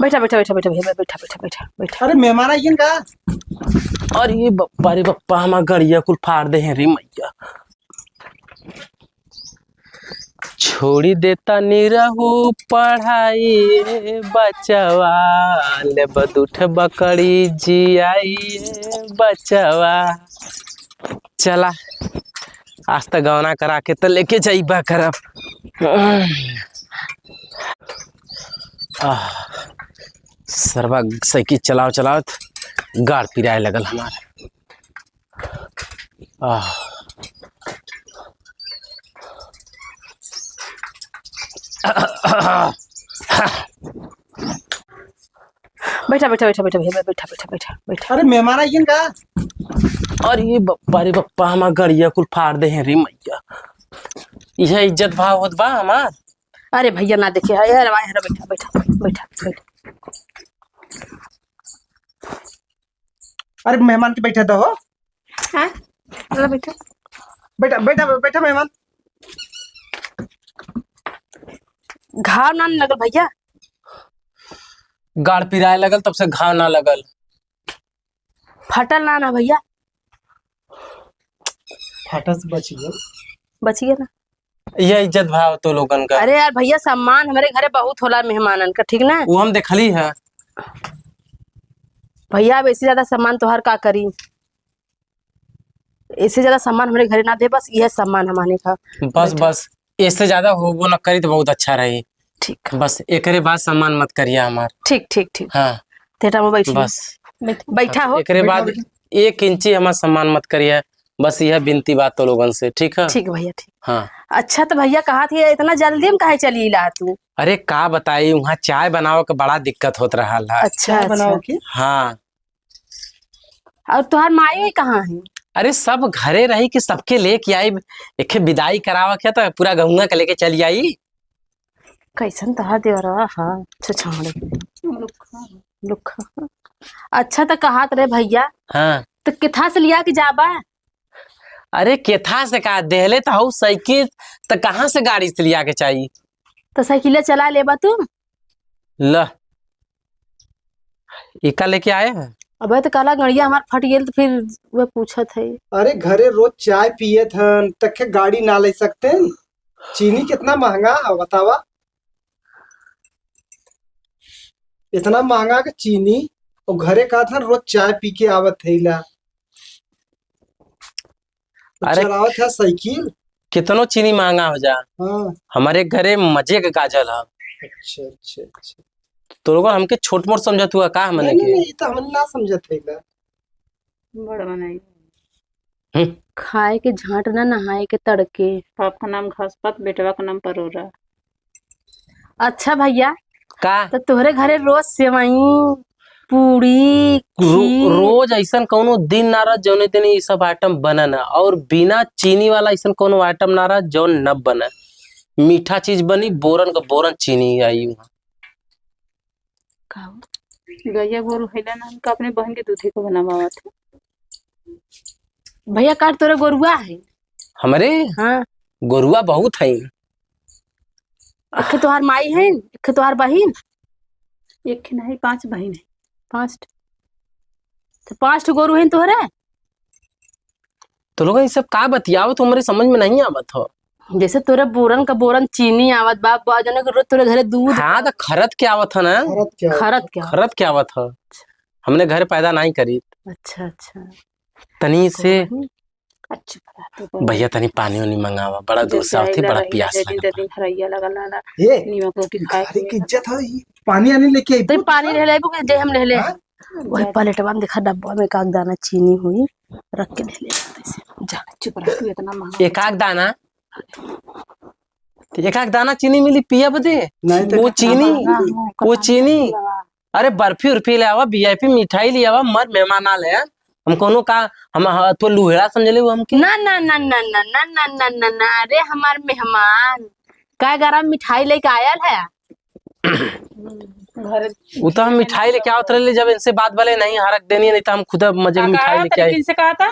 बैठा बैठा बैठा बैठा भैया बैठा बैठा बैठा बैठा। अरे मेहमान आई का? अरे बप्पा रे बप्पा हमार गड़िया कुल फाड़ दे हैं रे मैया। छोड़ी देता निरहू पढ़ाई बचवा ले बदूठ बकरी जियाई बचवा। चला आज तक गवना करा के तो लेके जाइबा करब। सरवा साइकिल चलाओ चलाओ गाड़ पिराए लगल हमारे। बैठा बैठा बैठा बैठा भैया बैठा बैठा बैठा बैठा। अरे मेहमान आई का? अरे बप्पा रे बप्पा हमार गड़िया कुल फाड़ दे हैं रे मैया। यह इज्जत भाव होत बा हमार। अरे भैया ना देखिए यार बैठा बैठा बैठा बैठा। अरे मेहमान के बैठा दो। हाँ बैठा बैठा बैठा बैठा मेहमान। घाव ना लगल भैया? गाड़ पिराए लगल तब से घाव ना लगल। फटल ना ना भैया? फटस बच गया ना। यह इज्जत भाव तो लोगन का। अरे यार भैया सम्मान हमारे घरे बहुत होला मेहमानन का, ठीक ना? वो हम देखली है भैया। अब इससे ज्यादा सम्मान तो हर का करी, इससे ज्यादा सम्मान हमारे घरे ना दे, बस यह सम्मान हमारे का। बस बस इससे ज्यादा हो वो न करी तो बहुत अच्छा रही। ठीक बस एकरे बाद सम्मान मत करिए हमार। ठीक ठीक ठीक। हाँ थेटा में बैठ बस बैठा हो। एकरे बाद 1 इंची हमार सम्मान मत करिए। बस यह बिनती बात तो लोगन से, ठीक है? ठीक भैया ठीक। हाँ अच्छा तो भैया कहा थी इतना जल्दी में काहे चली ला तू? अरे का बताई वहाँ चाय बनावे के बड़ा दिक्कत होत रहा है। अच्छा बनाओ की? हाँ। और तुहार माई कहाँ है? अरे सब घरे रही कि सबके लेके आई। एक विदाई करावा क्या तो पूरा गहुआ के लेके चली आई। कैसन तहा देवरा? हाँ छछाड़े लुखा। अच्छा तो कहा रे भैया। हाँ तो किथा से लिया कि जाबा? अरे केथा से का देहले तो हूँ साइकिल तो कहाँ से गाड़ी से लिया के चाहिए? तो साइकिल चला लेबा तू? ल इका लेके आए हैं। अबे तो काला गड़िया हमार फट गेल तो फिर वो पूछत है। अरे घरे रोज चाय पिए थन तक गाड़ी ना ले सकते? चीनी कितना महंगा है बतावा। इतना महंगा का चीनी और घरे का था रोज चाय पी के आवत है ला। अरे चलावत है साइकिल। कितनो चीनी महंगा हो जा, हाँ हमारे घरे मजे का काजल है। अच्छा अच्छा अच्छा। तो लोग हमके छोट मोट समझत हुआ का हमने नहीं के? नहीं तो हमने ना समझत है ला। बड़ा बनाई खाए के झांट ना नहाए के तड़के। बाप का नाम घासपात, बेटवा का नाम परोरा। अच्छा भैया का तो तोहरे घरे रोज सेवई पूड़ी रोज ऐसा कोनो दिन ना रह जौने दिन ये सब आइटम बने ना, और बिना चीनी वाला ऐसा कोनो आइटम ना रह जौन न बने। मीठा चीज बनी बोरन का बोरन चीनी आई वहाँ। गैया गोरू हैला ना, हमका अपने बहन के दूधे को बनावा थे। भैया काट तोरे गोरुआ है? हमारे हाँ गोरुआ बहुत है। एक तोहार माई है, एक तोहार बहिन? एक नहीं 5 बहन है। 5 तो 5 गोरु है तोहरे? तो लोग ये सब का बतियावो तो हमारे समझ में नहीं आवत हो। जैसे तोरे बोरन का बोरन चीनी आवत बा, बाजने के रोज तोरे घरे दूध। हाँ तो खरत क्या आवत है ना? खरत क्या आवत है? हमने घर पैदा नहीं करी। अच्छा अच्छा। तनी से अच्छा भैया तनी पानी वानी मंगावा, बड़ा दूर से आती, बड़ा प्यास लगा। दिन हरैया लगा ये नीमक रोटी खाए घरे की इज्जत है। पानी आने लेके आई तो पानी ले लेबो के जे हम ले ले। हाँ? वही प्लेटवा में देखा डब्बा में काग दाना चीनी हुई रख के ले ले ऐसे। जा चुप रह तू, इतना महंगा। एक आग दाना चीनी मिली पिया बदे। नहीं तो वो चीनी अरे बर्फी उर्फी ले आवा, वीआईपी मिठाई ले आवा, मर मेहमान आ ले। हम कोनो का हम तो लुहेड़ा समझले हम की? ना ना ना ना ना ना ना ना ना ना। अरे हमार मेहमान का गरम मिठाई लेके आयल है। घर वो तो हम मिठाई लेके आवत रहे, जब इनसे बात भले नहीं हरक देनी, नहीं तो हम खुद मजे की मिठाई लेके आए। किनसे कहा था?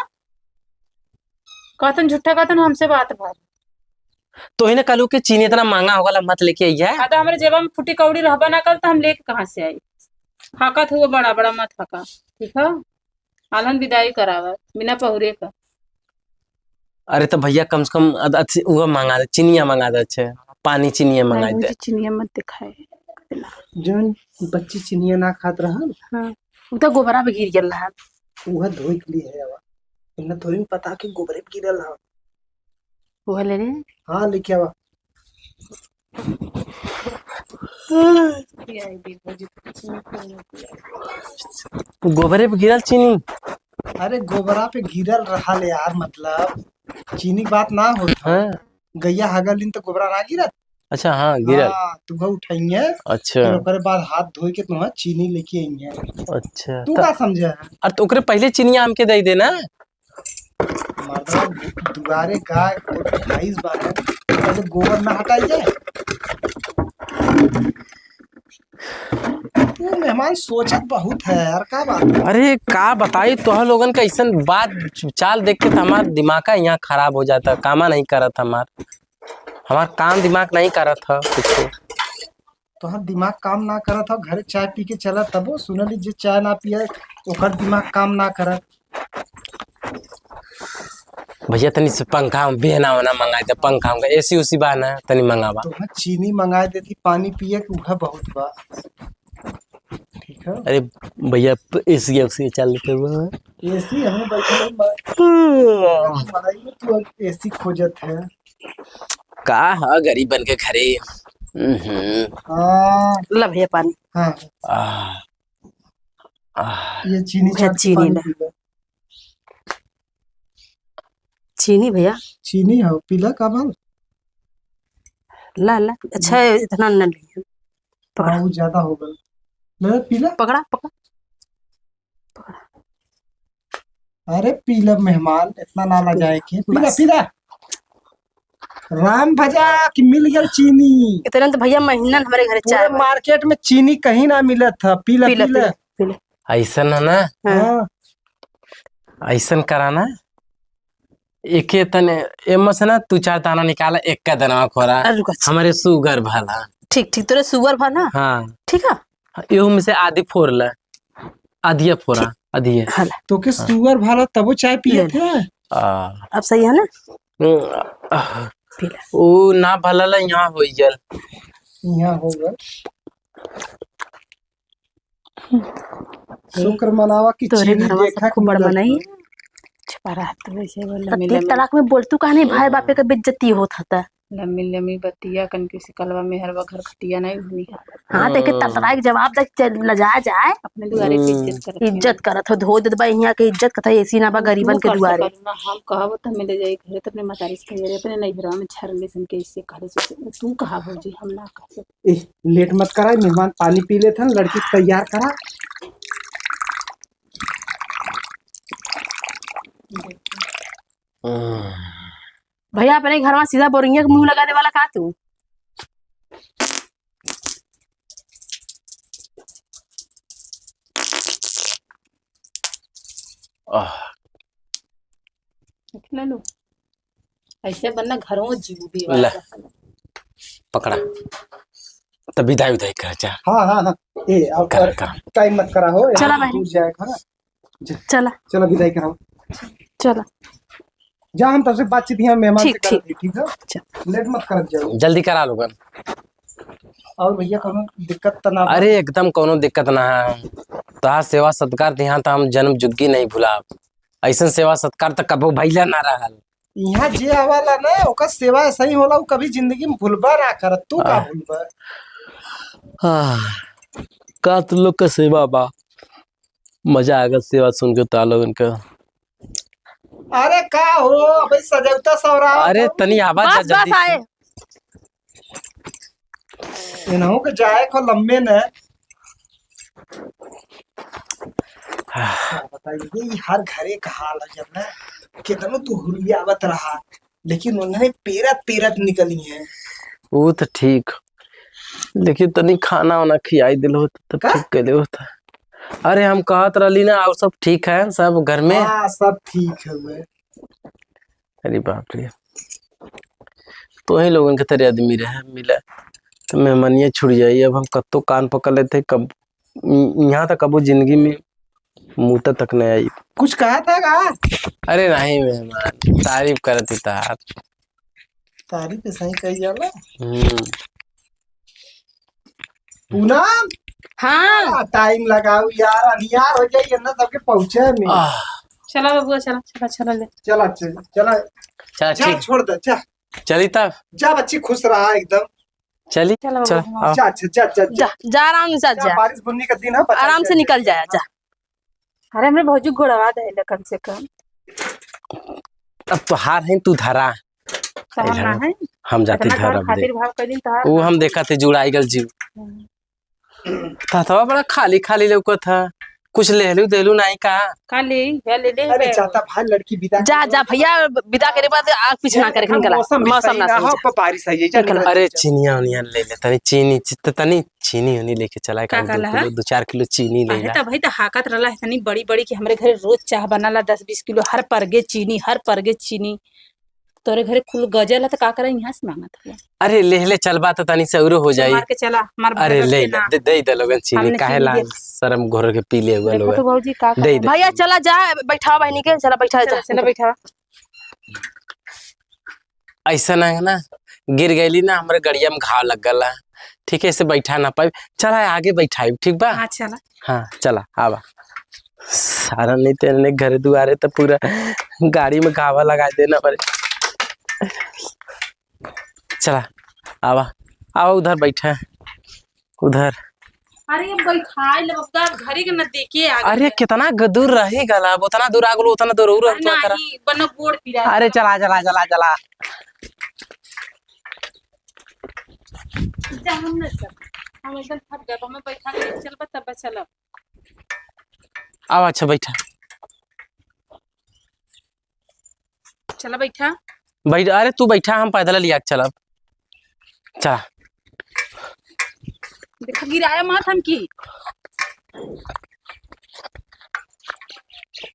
कहतन झूठा कहतन हमसे बात भर। तो ही ना कलू के चीनी इतना महंगा होगा मत लेके आई है। तो हमारे जेबा में फुटी कौड़ी रहबा ना कर तो हम लेके कहाँ से आई? हकत हुआ बड़ा बड़ा मत हका, ठीक है। आलन विदाई करावत बिना पहुरे का। अरे तो भैया कम से कम अच्छी वो मंगा दे, चिनिया मंगा दे, अच्छे पानी चिनिया मंगा नहीं दे। मुझे चिनिया मत दिखाए। जौन बच्ची चिनिया ना खात रहल हाँ वो तो गोबरा पे गिर गया है। वह धोई के लिए है अब। इन्हें थोड़ी न पता कि गोबरे पे गिरल है। वो ले ले। हाँ लेके आवा। गोबरे पे गिरल चीनी। अरे गोबरा पे गिरल रहा ले यार, मतलब चीनी की बात ना हो। हाँ गैया हगल दिन तो गोबरा ना गिरत। अच्छा, हाँ गिरल। हाँ तुह उठाइए अच्छा फिर ओकरे बाद हाथ धोई के तुह चीनी लेके आइए। अच्छा तू का समझे है? अरे तो ओकरे पहले चिनिया हमके दे देना। मर्दवा दुआरे गाय भैंस बारे पहले गोबर ना हटाई जाए। तू मेहमान सोचत बहुत है यार, का बात है? अरे का बताई तो लोगन का ऐसा बात चाल देख के तो हमार दिमाग का यहाँ खराब हो जाता, कामा नहीं करत हमार काम दिमाग नहीं करत था कुछ। तोहर दिमाग काम ना करत हो, घरे चाय पी के चला तबो सुनली जे चाय ना पिए ओकर दिमाग काम ना करत। भैया तनी से पंखा बेहना वना मंगा दे, पंखा उनका एसी उसी बा ना तनी मंगावा। तोहर चीनी मंगा देती पानी पिए के उहा बहुत बा। ठीक है अरे भैया एसी उसी चल लेते हुए एसी हमें बैठे मलाई में तू एसी खोजत है। का है गरीब बन के घरे। हाँ ला भैया पानी। हाँ आह, आह, ये चीनी भैया चाट के चीनी पानी ला। पी ले। चीनी भैया चीनी हो पीला का भल। ला ला। अच्छा इतना न लिया। हाँ वो ज्यादा हो गल। ले पीला। पकड़ा पकड़ा। अरे पीला मेहमान इतना ना ला जाए के पीला बस। पीला। राम भजा कि मिल गया चीनी। इतना तो भैया महीना हमारे घर पूरे चाय बना। मार्केट में चीनी कहीं ना मिलत था। पीला पीला पीला। पीला पीला। ऐसा है ना, हाँ ऐसा कराना एक तने एमस ना तू चार दाना निकाला एक का दाना खोरा अरे रुको अच्छा। हमारे सुगर भला। ठीक ठीक तोरे सुगर भर ना। हाँ ठीक है। एहू में से आधी फोड़ ले, आधिया फोड़ा आधिया। हाँ ला। तो के सुअर भाला तबो चाय पिए ले थे। अब सही है ना। पीला। ओ ना भला ला यहाँ हो गल। यहाँ होगा शुक्र मनावा की तोरे चीनी घरवा देखा सबको कि बड़ मिलत मनाई। था। छुपा रहा तो वैसे वो अब तेज तलाक में बोलतू कहानी भाई बापे का बेइज्जती होत था। लम्बी लम्बी बतिया कन किसी कलवा में हरवा घर खटिया नहीं हुई है। हाँ देखे तड़तड़ाई के जवाब तक लजा जाए। अपने दुआरे पे इज्जत करत इज्जत करत हो धो देत बा यहाँ के इज्जत कथा एसी ना बा गरीबन के दुआरे। हम कहब त मिले जाई घरे त अपने मतारी से कहिए अपने नहीं घरवा में छरले सन के इससे करे से तू कहा भौजी हम ना कह सकते। लेट मत करा, मेहमान पानी पी लेते हैं। लड़की तैयार करा। भैया अपने घर में सीधा बोरिंगे का मुंह लगाने वाला का तू। ले लो ऐसे बनना घरों जीव भी ले पकड़ा तब विदाई उदाई कर जा। हाँ हाँ हाँ ए अब कर कर टाइम मत करा हो। चला बहनी। दूर जाएगा ना। चला चलो विदाई कराओ। चला जा हम तब से बातचीत यहाँ मेहमान से ठीक, कर दी। ठीक है चल। लेट मत कर जाओ। जल्दी करा लोगन। और भैया कोनो दिक्कत तो ना बा? अरे एकदम कोनो दिक्कत ना है। तो सेवा सत्कार यहाँ तो हम जन्म जुग्गी नहीं भूला। ऐसा सेवा सत्कार तो कबो भैया ना रहल। यहाँ जे आवाला ना ओकर सेवा ऐसा ही होला। वो कभी जिंदगी में भूलबा ना करत। तू का भूलबा? का तू लोग का सेवा बा, मजा आएगा सेवा सुन के तो लोगन का। अरे का हो अबे सजौता सवरा। अरे तनी आवाज बस जल्दी बस आए। इन्हों के जाए को लंबे न। बताइए ये हर घरे का हाल है। जब ना कितना तू हुरियावत रहा लेकिन उन्हें पेरत पेरत निकली है। वो तो ठीक, लेकिन तनी खाना वाना खियाई दिल हो तो का? ठीक कर होता। अरे हम कहत रही ना और सब ठीक है सब घर में। हाँ सब ठीक है वे। अरे बाप रे, तो ही लोगन के तरह आदमी रहे मिला तो मेहमानिया छुड़ जाई। अब हम कत्तो कान पकड़ लेते कब यहाँ तक कबो जिंदगी में मुँह तक नहीं आई। कुछ कहा था का? अरे नहीं मेहमान, तारीफ करती तार। तारीफ पे सही कही जाला। हम्म। पूनम हाँ टाइम लगाओ यार, अनियार हो जाइए ना सबके पहुंचे में। आह, चला बबुआ चला चला चला ले। चला चला चला, चल जा ठीक, छोड़ दे, जा चली तब, जा, बच्ची खुश रहा एकदम। चली चला चल बबुआ। आओ। जा जा जा जा, जा जा आराम से जा, जा, बारिश बुनने का दिन है, बता आराम से निकल जाया जा। अरे हमरे भौजी गोड़वा दे कम से कम। अब तो हार है तू धरा, सहम ना है हम जाते इतना धर घर अब दे। खातिर भाव कर दिन तहार। वो हम देखा थे जुड़ाई गल जीव था बड़ा खाली खाली लौका था, कुछ लेलू देलू नहीं का। का ले या ले ले अरे जाता भाई, लड़की विदा जा जा भैया, विदा करे बाद आग पीछे ना करे निकला। मौसम ना सही हो, जा। बारिश आई है, जा निकल। अरे चीनिया उनिया ले ले, तनी चीनी तनी चीनी उनी लेके चला का कहला है? 2-4 किलो चीनी ले अरे ला। त भाई त हाकत रहला इतनी बड़ी बड़ी कि हमरे घरे रोज चाह बनाला 10-20 किलो हर परगे चीनी, हर परगे चीनी। तोरे घरे कुल गजल है त का करे यहाँ से मांगत है। अरे ले ले चलबा तो तनी से औरो हो जाई। मार के चला मार अरे भगत ले के ले ना। दे लोगन चीनी, हमने काहे चीनी ला दे। शर्म घोर के पी ले हुआ देखो लोग। तो भौजी का दे दे भैया चला जा, बैठा बहनी के, चला बैठा जा। चला बैठा। ऐसा ना है ना, गिर गईली ना हमारे गड़िया में घाव लग गला, ठीक है, ऐसे बैठा ना पाई। चला आगे बैठाई, ठीक बा। हां चला। हाँ चला आवा। सारा नहीं तेरे घर दुआरे तो पूरा गाड़ी में घावा लगा देना पड़े। चला आवा आवा, उधर बैठा उधर। अरे हम बैठाई ले बबुआ घरे के न देखे आ अरे कितना दूर रही गला, अब उतना दूर आगलो उतना दूर और तो करा। नहीं बनो गोड़ पिरा। अरे चला चला चला चला जा हम न चल। हम एकदम थक गए, हमें बैठा के चल बा तब चल। आवा। अच्छा बैठा चला बैठा। बैठ, अरे तू बैठा, हम पैदल लिया के चलब। चला देखो गिराया मत हम की।